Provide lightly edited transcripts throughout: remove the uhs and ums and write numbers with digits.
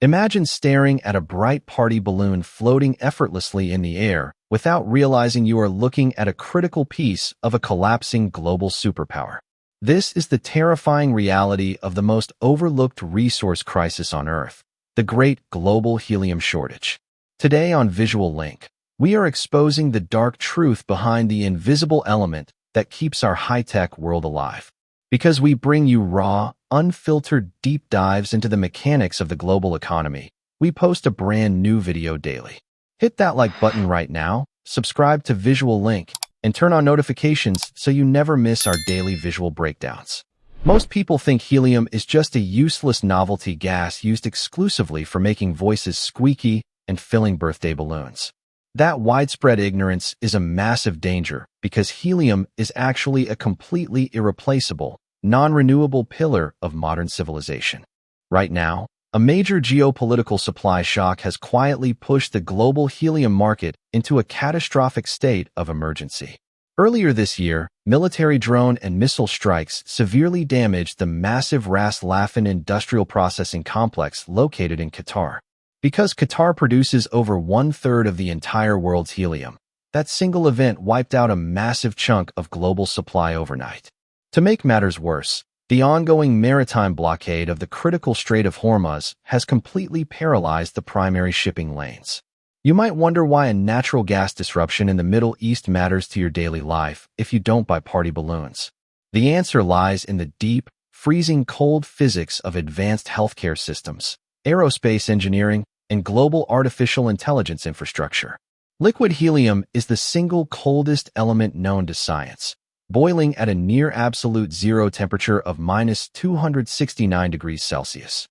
Imagine staring at a bright party balloon floating effortlessly in the air without realizing you are looking at a critical piece of a collapsing global superpower. This is the terrifying reality of the most overlooked resource crisis on Earth, the great global helium shortage. Today on Visual Link, we are exposing the dark truth behind the invisible element that keeps our high-tech world alive. Because we bring you raw, unfiltered deep dives into the mechanics of the global economy, we post a brand new video daily. Hit that like button right now, subscribe to Visual Link, and turn on notifications so you never miss our daily visual breakdowns. Most people think helium is just a useless novelty gas used exclusively for making voices squeaky and filling birthday balloons. That widespread ignorance is a massive danger because helium is actually a completely irreplaceable, non-renewable pillar of modern civilization. Right now, a major geopolitical supply shock has quietly pushed the global helium market into a catastrophic state of emergency. Earlier this year, military drone and missile strikes severely damaged the massive Ras Laffan industrial processing complex located in Qatar. Because Qatar produces over 1/3 of the entire world's helium, that single event wiped out a massive chunk of global supply overnight. To make matters worse, the ongoing maritime blockade of the critical Strait of Hormuz has completely paralyzed the primary shipping lanes. You might wonder why a natural gas disruption in the Middle East matters to your daily life if you don't buy party balloons. The answer lies in the deep, freezing cold physics of advanced healthcare systems, aerospace engineering, and global artificial intelligence infrastructure. Liquid helium is the single coldest element known to science, boiling at a near absolute zero temperature of -269 degrees Celsius.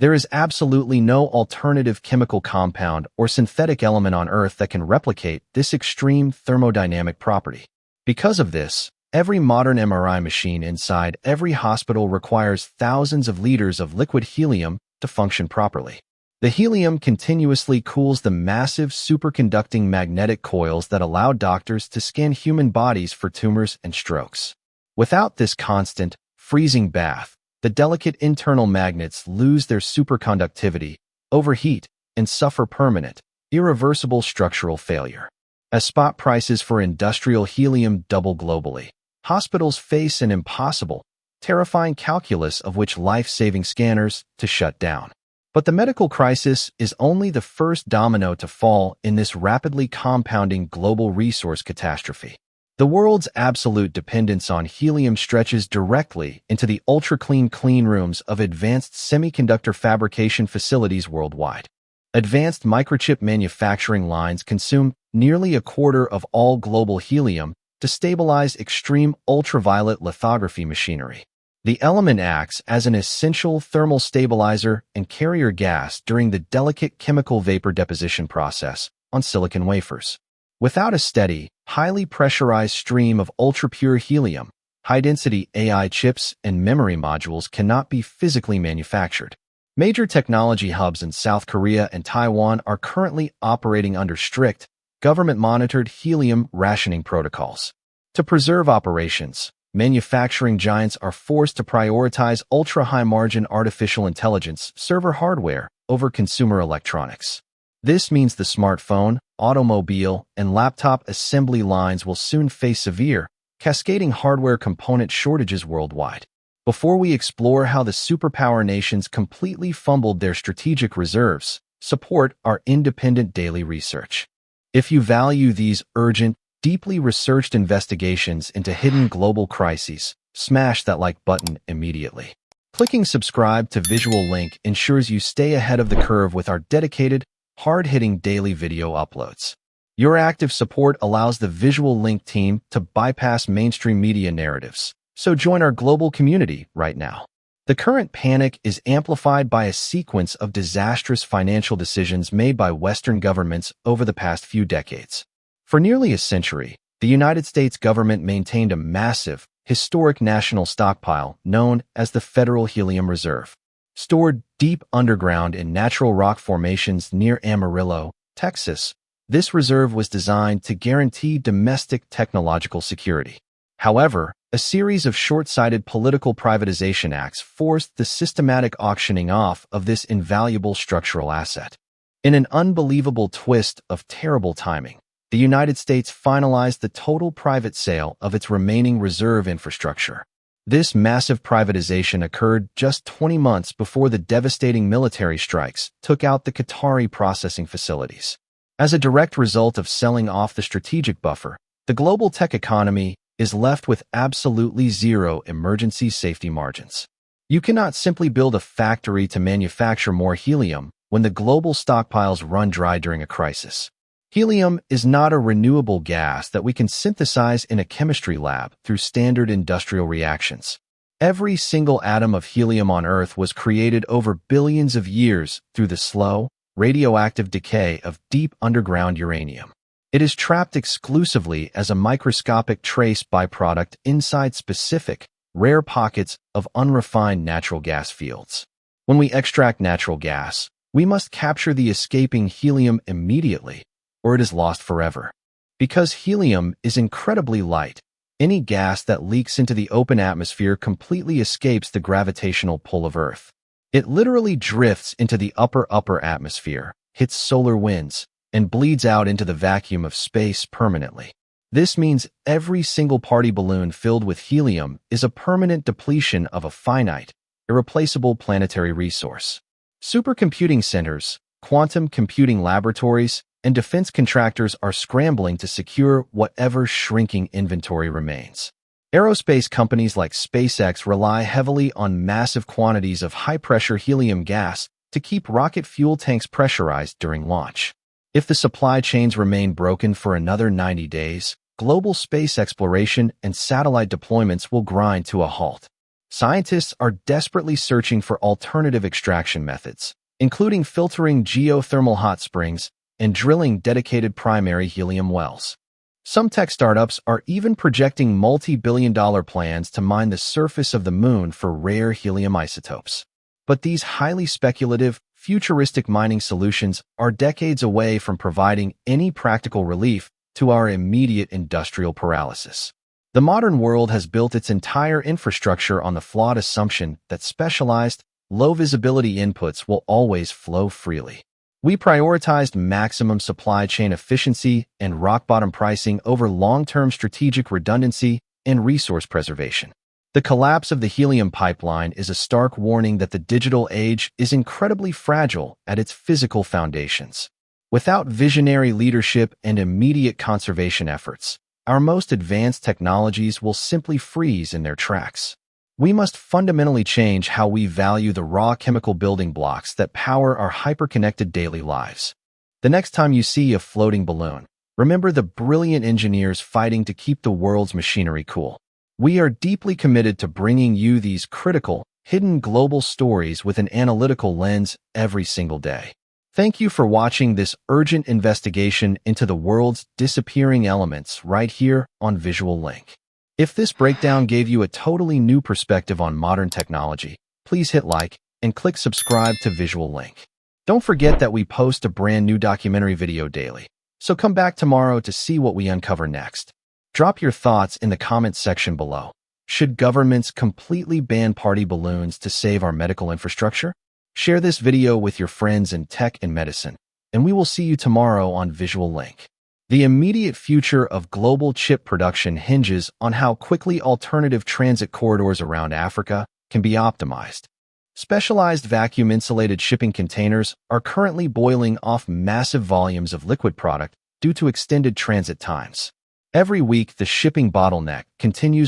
There is absolutely no alternative chemical compound or synthetic element on Earth that can replicate this extreme thermodynamic property. Because of this, every modern MRI machine inside every hospital requires thousands of liters of liquid helium to function properly. The helium continuously cools the massive superconducting magnetic coils that allow doctors to scan human bodies for tumors and strokes. Without this constant, freezing bath, the delicate internal magnets lose their superconductivity, overheat, and suffer permanent, irreversible structural failure. As spot prices for industrial helium double globally, hospitals face an impossible, terrifying calculus of which life-saving scanners to shut down. But the medical crisis is only the first domino to fall in this rapidly compounding global resource catastrophe. The world's absolute dependence on helium stretches directly into the ultra-clean clean rooms of advanced semiconductor fabrication facilities worldwide. Advanced microchip manufacturing lines consume nearly a quarter of all global helium to stabilize extreme ultraviolet lithography machinery. The element acts as an essential thermal stabilizer and carrier gas during the delicate chemical vapor deposition process on silicon wafers. Without a steady, highly pressurized stream of ultra-pure helium, high-density AI chips and memory modules cannot be physically manufactured. Major technology hubs in South Korea and Taiwan are currently operating under strict, government-monitored helium rationing protocols. To preserve operations, manufacturing giants are forced to prioritize ultra-high-margin artificial intelligence server hardware over consumer electronics. This means the smartphone, automobile, and laptop assembly lines will soon face severe, cascading hardware component shortages worldwide. Before we explore how the superpower nations completely fumbled their strategic reserves, support our independent daily research. If you value these urgent, deeply researched investigations into hidden global crises, smash that like button immediately. Clicking subscribe to Visual Link ensures you stay ahead of the curve with our dedicated, hard-hitting daily video uploads. Your active support allows the Visual Link team to bypass mainstream media narratives, so join our global community right now. The current panic is amplified by a sequence of disastrous financial decisions made by Western governments over the past few decades. For nearly a century, the United States government maintained a massive, historic national stockpile known as the Federal Helium Reserve. Stored deep underground in natural rock formations near Amarillo, Texas, this reserve was designed to guarantee domestic technological security. However, a series of short-sighted political privatization acts forced the systematic auctioning off of this invaluable structural asset. In an unbelievable twist of terrible timing, the United States finalized the total private sale of its remaining reserve infrastructure. This massive privatization occurred just 20 months before the devastating military strikes took out the Qatari processing facilities. As a direct result of selling off the strategic buffer, the global tech economy is left with absolutely zero emergency safety margins. You cannot simply build a factory to manufacture more helium when the global stockpiles run dry during a crisis. Helium is not a renewable gas that we can synthesize in a chemistry lab through standard industrial reactions. Every single atom of helium on Earth was created over billions of years through the slow, radioactive decay of deep underground uranium. It is trapped exclusively as a microscopic trace byproduct inside specific, rare pockets of unrefined natural gas fields. When we extract natural gas, we must capture the escaping helium immediately, or it is lost forever. Because helium is incredibly light, any gas that leaks into the open atmosphere completely escapes the gravitational pull of Earth. It literally drifts into the upper atmosphere, hits solar winds, and bleeds out into the vacuum of space permanently. This means every single party balloon filled with helium is a permanent depletion of a finite, irreplaceable planetary resource. Supercomputing centers, quantum computing laboratories, and defense contractors are scrambling to secure whatever shrinking inventory remains. Aerospace companies like SpaceX rely heavily on massive quantities of high-pressure helium gas to keep rocket fuel tanks pressurized during launch. If the supply chains remain broken for another 90 days, global space exploration and satellite deployments will grind to a halt. Scientists are desperately searching for alternative extraction methods, including filtering geothermal hot springs and drilling dedicated primary helium wells. Some tech startups are even projecting multi-billion-dollar plans to mine the surface of the moon for rare helium isotopes. But these highly speculative, futuristic mining solutions are decades away from providing any practical relief to our immediate industrial paralysis. The modern world has built its entire infrastructure on the flawed assumption that specialized, low-visibility inputs will always flow freely. We prioritized maximum supply chain efficiency and rock-bottom pricing over long-term strategic redundancy and resource preservation. The collapse of the helium pipeline is a stark warning that the digital age is incredibly fragile at its physical foundations. Without visionary leadership and immediate conservation efforts, our most advanced technologies will simply freeze in their tracks. We must fundamentally change how we value the raw chemical building blocks that power our hyper-connected daily lives. The next time you see a floating balloon, remember the brilliant engineers fighting to keep the world's machinery cool. We are deeply committed to bringing you these critical, hidden global stories with an analytical lens every single day. Thank you for watching this urgent investigation into the world's disappearing elements right here on Visual Link. If this breakdown gave you a totally new perspective on modern technology, please hit like and click subscribe to Visual Link. Don't forget that we post a brand new documentary video daily, so come back tomorrow to see what we uncover next. Drop your thoughts in the comments section below. Should governments completely ban party balloons to save our medical infrastructure? Share this video with your friends in tech and medicine, and we will see you tomorrow on Visual Link. The immediate future of global chip production hinges on how quickly alternative transit corridors around Africa can be optimized. Specialized vacuum-insulated shipping containers are currently boiling off massive volumes of liquid product due to extended transit times. Every week, the shipping bottleneck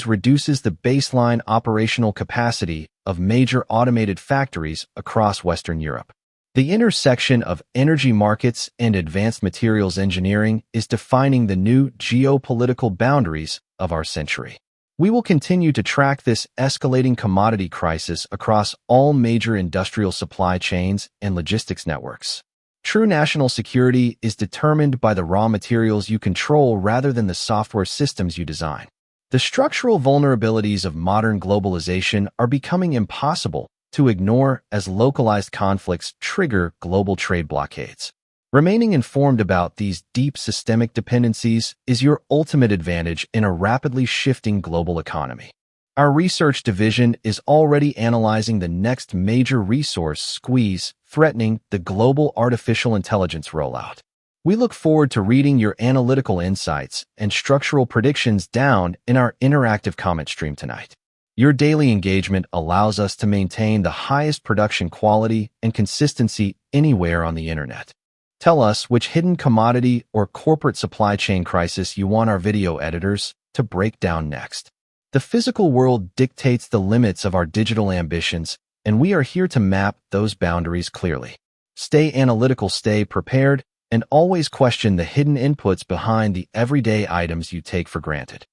reduces the baseline operational capacity of major automated factories across Western Europe. The intersection of energy markets and advanced materials engineering is defining the new geopolitical boundaries of our century. We will continue to track this escalating commodity crisis across all major industrial supply chains and logistics networks. True national security is determined by the raw materials you control rather than the software systems you design. The structural vulnerabilities of modern globalization are becoming impossible to ignore as localized conflicts trigger global trade blockades. Remaining informed about these deep systemic dependencies is your ultimate advantage in a rapidly shifting global economy. Our research division is already analyzing the next major resource squeeze threatening the global artificial intelligence rollout. We look forward to reading your analytical insights and structural predictions down in our interactive comment stream tonight. Your daily engagement allows us to maintain the highest production quality and consistency anywhere on the internet. Tell us which hidden commodity or corporate supply chain crisis you want our video editors to break down next. The physical world dictates the limits of our digital ambitions, and we are here to map those boundaries clearly. Stay analytical, stay prepared, and always question the hidden inputs behind the everyday items you take for granted.